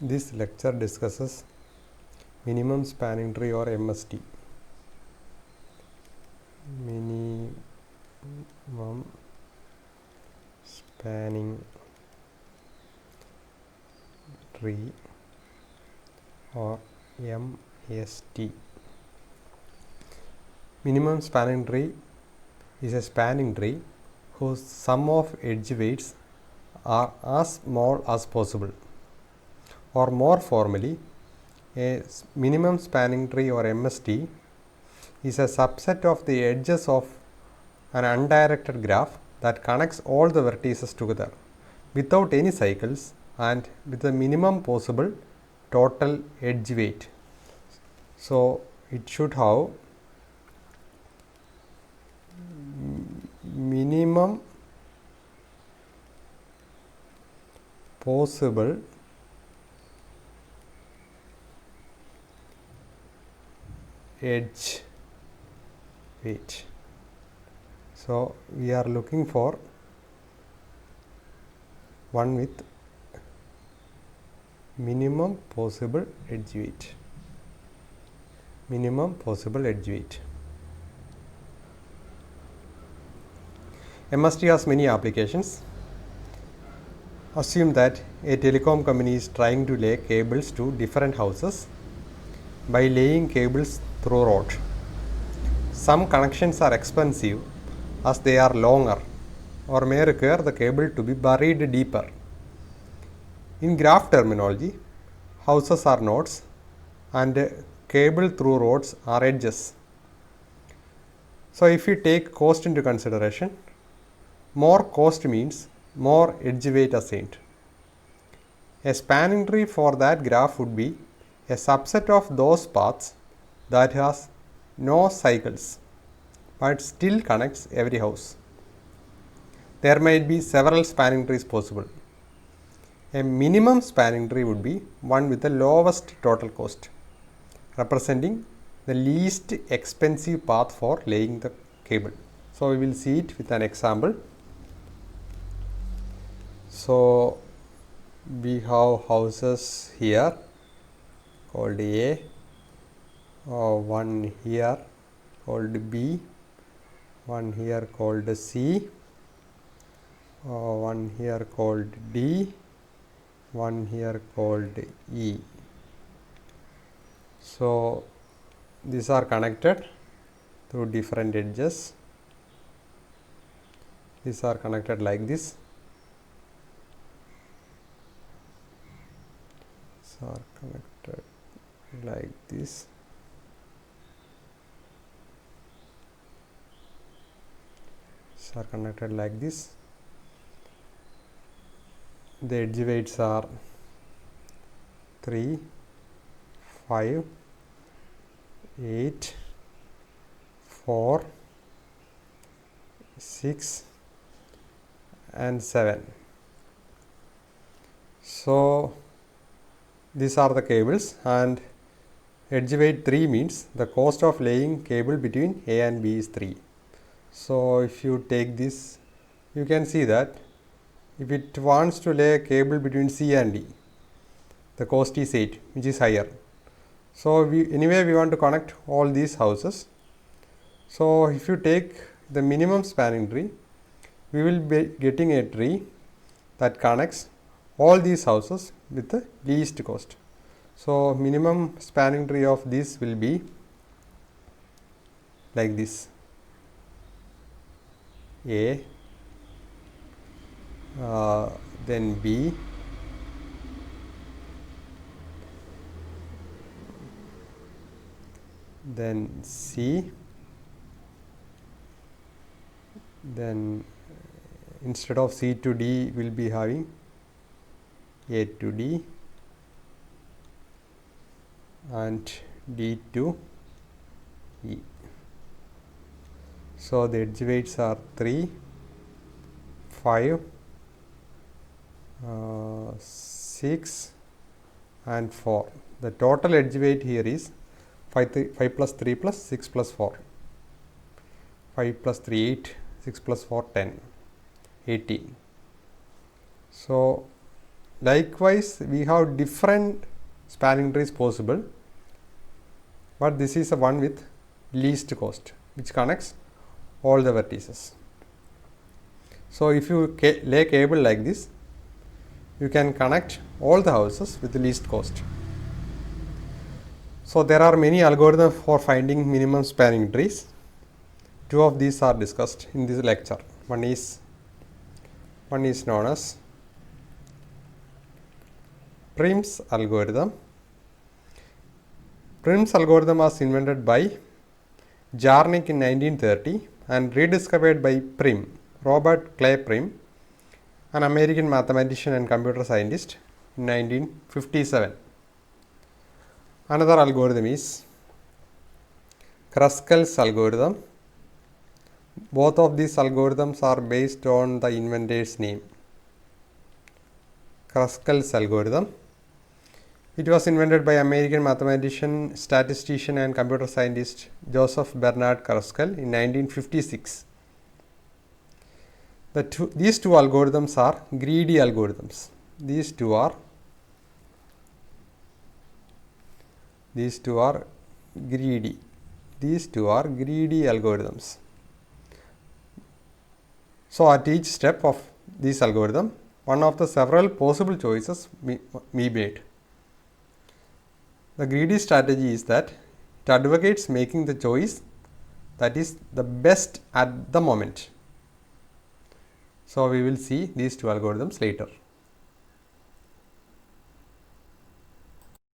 This lecture discusses minimum spanning tree or MST. Minimum spanning tree or MST. Minimum spanning tree is a spanning tree whose sum of edge weights are as small as possible. Or more formally, a minimum spanning tree or MST is a subset of the edges of an undirected graph that connects all the vertices together without any cycles and with the minimum possible total edge weight. So it should have minimum possible edge weight. So we are looking for one with minimum possible edge weight. Minimum possible edge weight. MST has many applications. Assume that a telecom company is trying to lay cables to different houses by laying cables through road. Some connections are expensive as they are longer or may require the cable to be buried deeper. In graph terminology, houses are nodes and cable through roads are edges. So if we take cost into consideration, more cost means more edge weight assigned. A spanning tree for that graph would be a subset of those paths that has no cycles but still connects every house. There might be several spanning trees possible. A minimum spanning tree would be one with the lowest total cost, representing the least expensive path for laying the cable. So we will see it with an example. So we have houses here called A, one here called B, one here called C, one here called D, one here called E. So these are connected through different edges. These are connected like this. Are connected like this. These are connected like this. The edge weights are 3, 5, 8, 4, 6 and 7. So these are the cables, and edge weight 3 means the cost of laying cable between A and B is 3. So if you take this, you can see that if it wants to lay a cable between C and D, the cost is 8, which is higher. So anyway we want to connect all these houses. So if you take the minimum spanning tree, we will be getting a tree that connects all these houses with the least cost. So minimum spanning tree of this will be like this: A, then B, then C, then instead of C to D we will be having A to D and D to E. So the edge weights are 3, 5, 6 and 4. The total edge weight here is 5 plus 3 plus 6 plus 4. 5 plus 3 8, 6 plus 4 10, 18. So likewise we have different spanning trees possible, but this is the one with least cost which connects all the vertices. So if you lay cable like this, you can connect all the houses with the least cost. So there are many algorithms for finding minimum spanning trees. Two of these are discussed in this lecture. One is known as Prim's algorithm. Prim's algorithm was invented by Jarnik in 1930 and rediscovered by Prim, Robert Clay Prim, an American mathematician and computer scientist, in 1957. Another algorithm is Kruskal's algorithm. Both of these algorithms are based on the inventor's name. Kruskal's algorithm. It was invented by American mathematician, statistician and computer scientist Joseph Bernard Kruskal in 1956. These two algorithms are greedy algorithms. These two are greedy. These two are greedy algorithms. So at each step of this algorithm, one of the several possible choices we made. The greedy strategy is that it advocates making the choice that is the best at the moment. So we will see these two algorithms later.